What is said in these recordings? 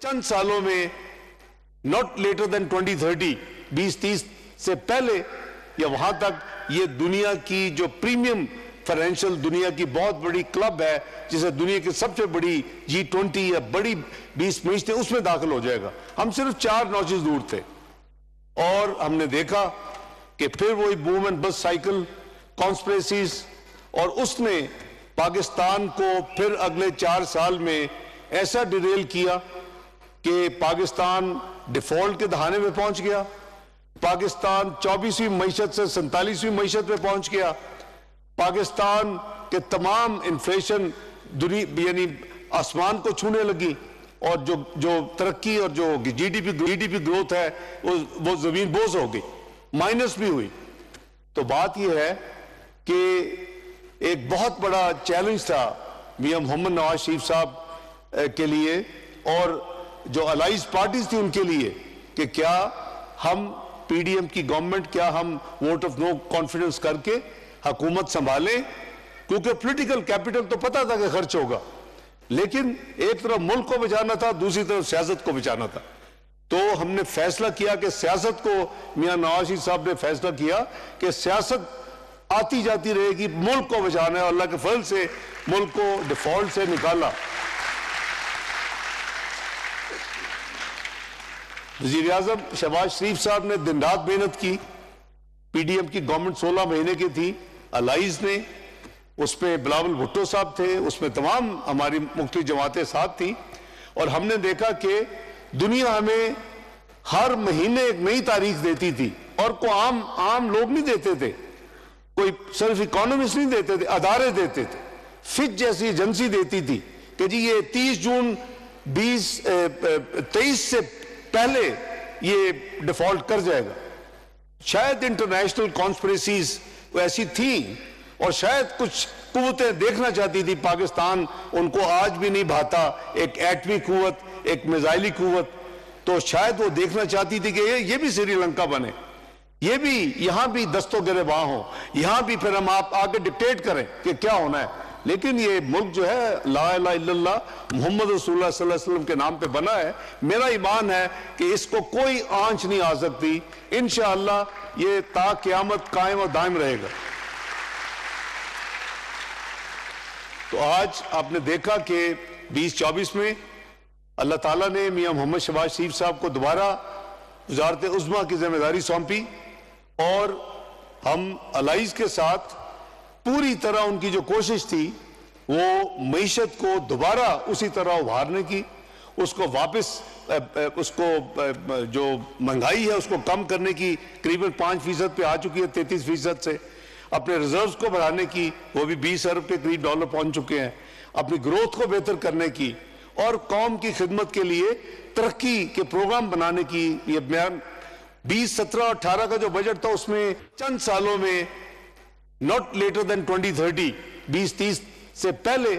چند سالوں میں not later than 2030 2030 سے پہلے یا وہاں تک یہ دنیا کی جو پریمیم فائنینشل دنیا کی بہت بڑی کلب ہے جسے دنیا کی سب سے بڑی G20 یا بڑی 20 معیشتیں اس میں داخل ہو جائے گا. ہم صرف 4 نوچز دور تھے اور ہم نے دیکھا کہ پھر وہی بوم اینڈ بس سائیکل کانسپریسیز اور اس نے پاکستان کو پھر اگلے 4 سال میں ایسا ڈیریل کیا کہ پاکستان ڈیفالٹ کے دہانے میں پہنچ گیا. پاکستان 24ویں معیشت سے 47ویں معیشت میں پہنچ گیا. پاکستان کے تمام انفلیشن یعنی آسمان کو چھونے لگی اور جو ترقی اور جو جی ڈی پی گروتھ ہے وہ زمین بوز ہو گئی, مائنس بھی ہوئی. تو بات یہ ہے کہ ایک بہت بڑا چیلنج تھا میاں محمد نواز شریف صاحب کے لیے اور جو الائز پارٹیز تھی ان کے لیے کہ کیا ہم پی ڈی ایم کی گورنمنٹ, کیا ہم ووٹ آف نو کانفیڈنس کر کے حکومت سنبھالیں, کیونکہ پولیٹیکل کیپٹل تو پتا تھا کہ خرچ ہوگا, لیکن ایک طرف ملک کو بچانا تھا, دوسری طرف سیاست کو بچانا تھا. تو ہم نے فیصلہ کیا کہ سیاست کو میاں نواز شریف صاحب نے فیصلہ کیا کہ سیاست آتی جاتی رہے گی, ملک کو بچانا ہے, اور اللہ کے فضل سے ملک کو ڈیفالٹ سے نکالا. وزیر اعظم شہباز شریف صاحب نے دن رات محنت کی. پی ڈی ایم کی گورنمنٹ 16 مہینے کی تھی, الائز نے, اس پہ بلاول بھٹو صاحب تھے, اس میں تمام ہماری مختلف جماعتیں ساتھ تھیں, اور ہم نے دیکھا کہ دنیا ہمیں ہر مہینے ایک نئی تاریخ دیتی تھی, اور کو عام لوگ نہیں دیتے تھے, کوئی صرف اکانومسٹ نہیں دیتے تھے, ادارے دیتے تھے. فچ جیسی ایجنسی دیتی تھی کہ جی یہ 30 جون 2023 سے پہلے یہ ڈیفالٹ کر جائے گا. شاید انٹرنیشنل کانسپریسیز ایسی تھیں اور شاید کچھ قوتیں دیکھنا چاہتی تھی پاکستان, ان کو آج بھی نہیں بھاتا ایک ایٹمی قوت, ایک میزائلی قوت, تو شاید وہ دیکھنا چاہتی تھی کہ یہ بھی سری لنکا بنے, یہ بھی یہاں بھی دستوں گریباں ہوں, یہاں بھی پھر ہم آپ آگے ڈکٹیٹ کریں کہ کیا ہونا ہے. لیکن یہ ملک جو ہے لا الہ الا اللہ محمد رسول اللہ صلی اللہ علیہ وسلم کے نام پہ بنا ہے. میرا ایمان ہے کہ اس کو کوئی آنچ نہیں آ سکتی. انشاءاللہ یہ تا قیامت قائم اور دائم رہے گا. تو آج آپ نے دیکھا کہ 2024 میں اللہ تعالیٰ نے میاں محمد شہباز شریف صاحب کو دوبارہ وزارت عظمیٰ کی ذمہ داری سونپی, اور ہم الائز کے ساتھ پوری طرح ان کی جو کوشش تھی وہ معیشت کو دوبارہ اسی طرح ابھارنے کی, اس کو واپس اس کو جو مہنگائی ہے اس کو کم کرنے کی, قریباً 5% پہ آ چکی ہے 33% سے, اپنے ریزروز کو بڑھانے کی, وہ بھی 20 ارب کے قریب ڈالر پہنچ چکے ہیں, اپنی گروتھ کو بہتر کرنے کی, اور قوم کی خدمت کے لیے ترقی کے پروگرام بنانے کی. یہ بیان 20, 17 اور 18 کا جو بجٹ تھا اس میں چند سالوں میں not later than 2030 2030 سے پہلے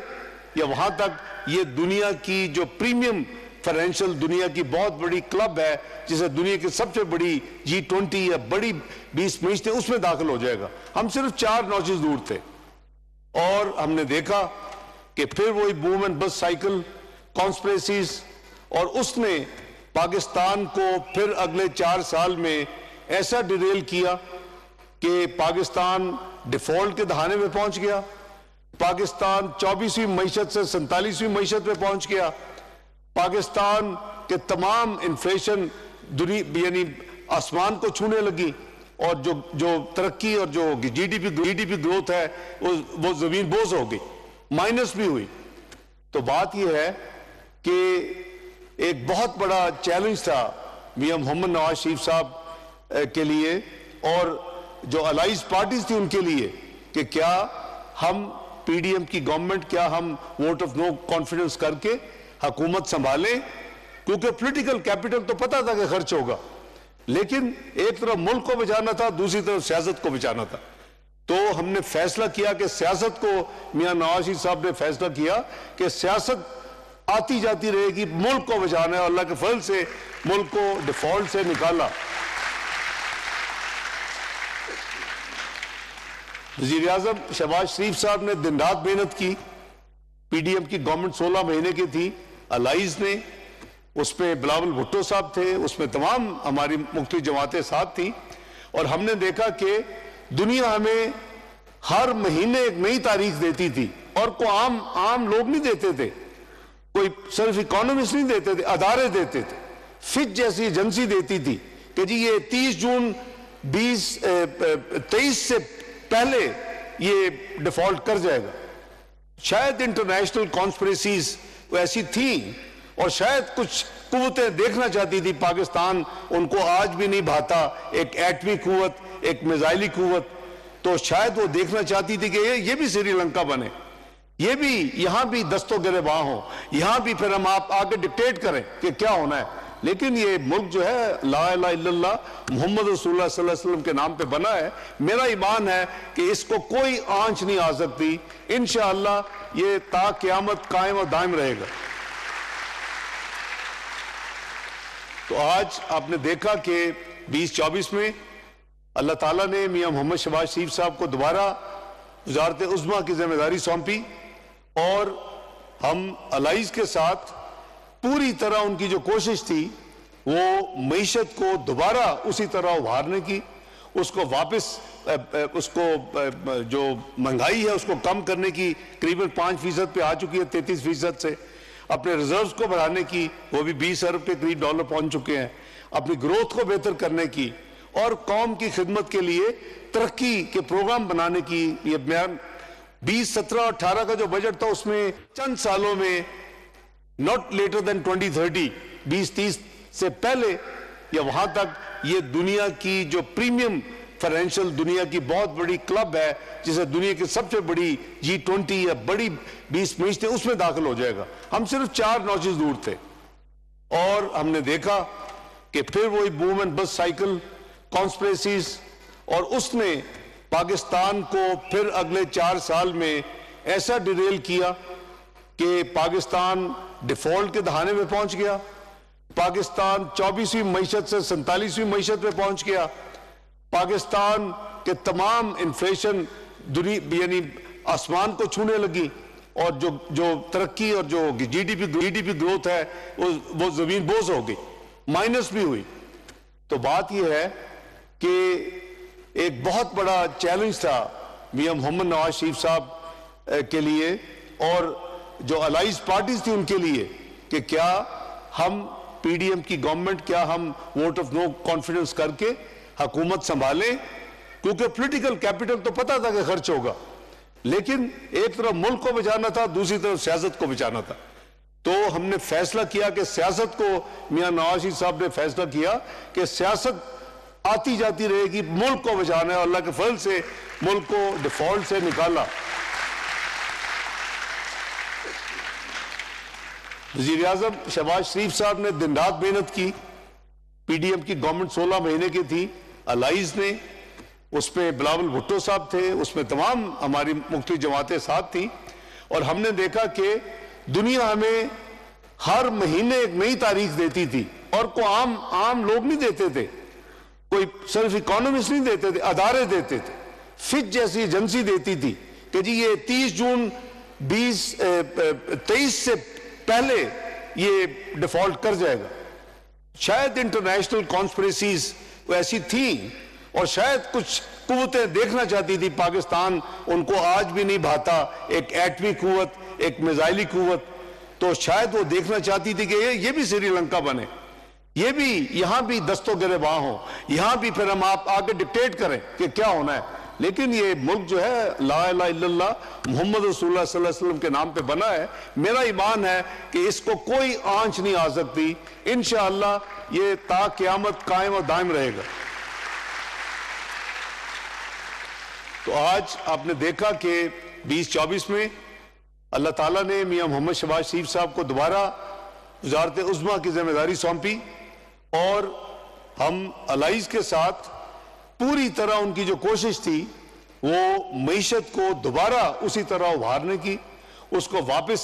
یا وہاں تک یہ دنیا کی جو پریمیم فائنینشل دنیا کی بہت بڑی کلب ہے جسے دنیا کی سب سے بڑی G20 یا بڑی 20 معیشتیں اس میں داخل ہو جائے گا. ہم صرف 4 نوچز دور تھے اور ہم نے دیکھا کہ پھر وہی بوم اینڈ بس سائیکل کانسپریسیز اور اس نے پاکستان کو پھر اگلے 4 سال میں ایسا ڈیریل کیا کہ پاکستان ڈیفالٹ کے دہانے میں پہنچ گیا. پاکستان 24ویں معیشت سے 47ویں معیشت میں پہنچ گیا. پاکستان کے تمام انفلیشن یعنی آسمان کو چھونے لگی, اور جو ترقی اور جو جی ڈی پی گروتھ ہے وہ زمین بوز ہو گئی, مائنس بھی ہوئی. تو بات یہ ہے کہ ایک بہت بڑا چیلنج تھا میاں محمد نواز شریف صاحب کے لیے اور جو الائز پارٹیز تھی ان کے لیے کہ کیا ہم پی ڈی ایم کی گورنمنٹ, کیا ہم ووٹ آف نو کانفیڈنس کر کے حکومت سنبھالیں, کیونکہ پولیٹیکل کیپٹل تو پتا تھا کہ خرچ ہوگا, لیکن ایک طرف ملک کو بچانا تھا, دوسری طرف سیاست کو بچانا تھا. تو ہم نے فیصلہ کیا کہ سیاست کو میاں نواز شریف صاحب نے فیصلہ کیا کہ سیاست آتی جاتی رہے گی, ملک کو بچانا ہے, اور اللہ کے فضل سے ملک کو ڈیفالٹ سے نکالا. وزیر اعظم شہباز شریف صاحب نے دن رات محنت کی. پی ڈی ایم کی گورنمنٹ 16 مہینے کی تھی, الائز نے, اس پہ بلاول بھٹو صاحب تھے، اس میں تمام ہماری مختلف جماعتیں ساتھ تھیں، اور ہم نے دیکھا کہ دنیا ہمیں ہر مہینے ایک نئی تاریخ دیتی تھی، اور کو عام لوگ نہیں دیتے تھے، کوئی صرف اکانومسٹ نہیں دیتے تھے، ادارے دیتے تھے۔ فچ جیسی ایجنسی دیتی تھی کہ جی یہ 30 جون 23 سے پہلے یہ ڈیفالٹ کر جائے گا۔ شاید انٹرنیشنل کانسپریسیز ایسی تھیں، اور شاید کچھ قوتیں دیکھنا چاہتی تھی پاکستان ان کو آج بھی نہیں بھاتا، ایک ایٹمی قوت، ایک میزائلی قوت، تو شاید وہ دیکھنا چاہتی تھی کہ یہ بھی سری لنکا بنے، یہ بھی یہاں بھی دست و گریباں ہوں، یہاں بھی پھر ہم آپ آگے ڈکٹیٹ کریں کہ کیا ہونا ہے۔ لیکن یہ ملک جو ہے لا الہ الا اللہ محمد رسول اللہ صلی اللہ علیہ وسلم کے نام پہ بنا ہے۔ میرا ایمان ہے کہ اس کو کوئی آنچ نہیں آ سکتی، انشاءاللہ یہ تا قیامت قائم اور دائم رہے گا۔ تو آج آپ نے دیکھا کہ 2024 میں اللہ تعالیٰ نے میاں محمد شہباز شریف صاحب کو دوبارہ وزارت عظمیٰ کی ذمہ داری سونپی، اور ہم الائز کے ساتھ پوری طرح ان کی جو کوشش تھی وہ معیشت کو دوبارہ اسی طرح ابھارنے کی، اس کو واپس اس کو جو مہنگائی ہے اس کو کم کرنے کی، قریباً 5% پہ آ چکی ہے 33% سے، اپنے ریزروز کو بڑھانے کی، وہ بھی 20 ارب کے قریب ڈالر پہنچ چکے ہیں، اپنی گروتھ کو بہتر کرنے کی، اور قوم کی خدمت کے لیے ترقی کے پروگرام بنانے کی۔ یہ بیان 20 17 اور 18 کا جو بجٹ تھا اس میں چند سالوں میں not later than 2030 2030 سے پہلے یا وہاں تک یہ دنیا کی جو پریمیم فائنینشل دنیا کی بہت بڑی کلب ہے، جسے دنیا کی سب سے بڑی G20 یا بڑی 20 معیشتیں، اس میں داخل ہو جائے گا۔ ہم صرف 4 نوچز دور تھے، اور ہم نے دیکھا کہ پھر وہی بوم اینڈ بس سائیکل کانسپریسیز، اور اس نے پاکستان کو پھر اگلے 4 سال میں ایسا ڈیریل کیا کہ پاکستان ڈیفالٹ کے دہانے میں پہنچ گیا، پاکستان 24ویں معیشت سے 47ویں معیشت میں پہنچ گیا، پاکستان کے تمام انفلیشن یعنی آسمان کو چھونے لگی، اور جو ترقی اور جو جی ڈی پی گروتھ ہے وہ زمین بوس ہو گئی، مائنس بھی ہوئی۔ تو بات یہ ہے کہ ایک بہت بڑا چیلنج تھا میاں محمد نواز شریف صاحب کے لیے اور جو الائز پارٹیز تھی ان کے لیے، کہ کیا ہم پی ڈی ایم کی گورنمنٹ، کیا ہم ووٹ آف نو کانفیڈنس کر کے حکومت سنبھالیں، کیونکہ پولیٹیکل کیپٹل تو پتا تھا کہ خرچ ہوگا، لیکن ایک طرف ملک کو بچانا تھا، دوسری طرف سیاست کو بچانا تھا۔ تو ہم نے فیصلہ کیا کہ سیاست کو، میاں نواز شریف صاحب نے فیصلہ کیا کہ سیاست آتی جاتی رہے گی، ملک کو بچانا ہے، اور اللہ کے فضل سے ملک کو ڈیفالٹ سے نکالا۔ وزیر اعظم شہباز شریف صاحب نے دن رات محنت کی، پی ڈی ایم کی گورنمنٹ 16 مہینے کی تھی، الائز نے، اس پہ بلاول بھٹو صاحب تھے، اس میں تمام ہماری مختلف جماعتیں ساتھ تھیں، اور ہم نے دیکھا کہ دنیا ہمیں ہر مہینے ایک نئی تاریخ دیتی تھی، اور کو عام لوگ نہیں دیتے تھے، کوئی صرف اکانومسٹ نہیں دیتے تھے، ادارے دیتے تھے۔ فچ جیسی ایجنسی دیتی تھی کہ جی یہ 30 جون 23 سے پہلے یہ ڈیفالٹ کر جائے گا۔ شاید انٹرنیشنل کانسپریسیز ایسی تھیں، اور شاید کچھ قوتیں دیکھنا چاہتی تھی پاکستان ان کو آج بھی نہیں بھاتا، ایک ایٹمی قوت، ایک میزائلی قوت، تو شاید وہ دیکھنا چاہتی تھی کہ یہ بھی سری لنکا بنے، یہ بھی یہاں بھی دست و گریباں ہوں، یہاں بھی پھر ہم آپ آگے ڈکٹیٹ کریں کہ کیا ہونا ہے۔ لیکن یہ ملک جو ہے لا الہ الا اللہ محمد رسول اللہ صلی اللہ علیہ وسلم کے نام پہ بنا ہے۔ میرا ایمان ہے کہ اس کو کوئی آنچ نہیں آ سکتی، انشاءاللہ یہ تا قیامت قائم اور دائم رہے گا۔ تو آج آپ نے دیکھا کہ 2024 میں اللہ تعالیٰ نے میاں محمد شہباز شریف صاحب کو دوبارہ وزارت عظمیٰ کی ذمہ داری سونپی، اور ہم الائز کے ساتھ پوری طرح ان کی جو کوشش تھی وہ معیشت کو دوبارہ اسی طرح ابھارنے کی، اس کو واپس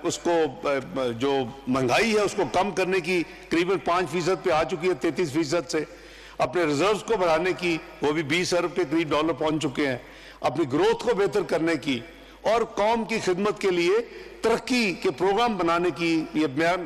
اس کو جو مہنگائی ہے اس کو کم کرنے کی، قریباً 5% پہ آ چکی ہے 33% سے، اپنے ریزروز کو بڑھانے کی، وہ بھی 20 ارب کے قریب ڈالر پہنچ چکے ہیں، اپنی گروتھ کو بہتر کرنے کی، اور قوم کی خدمت کے لیے ترقی کے پروگرام بنانے کی۔ یہ بیان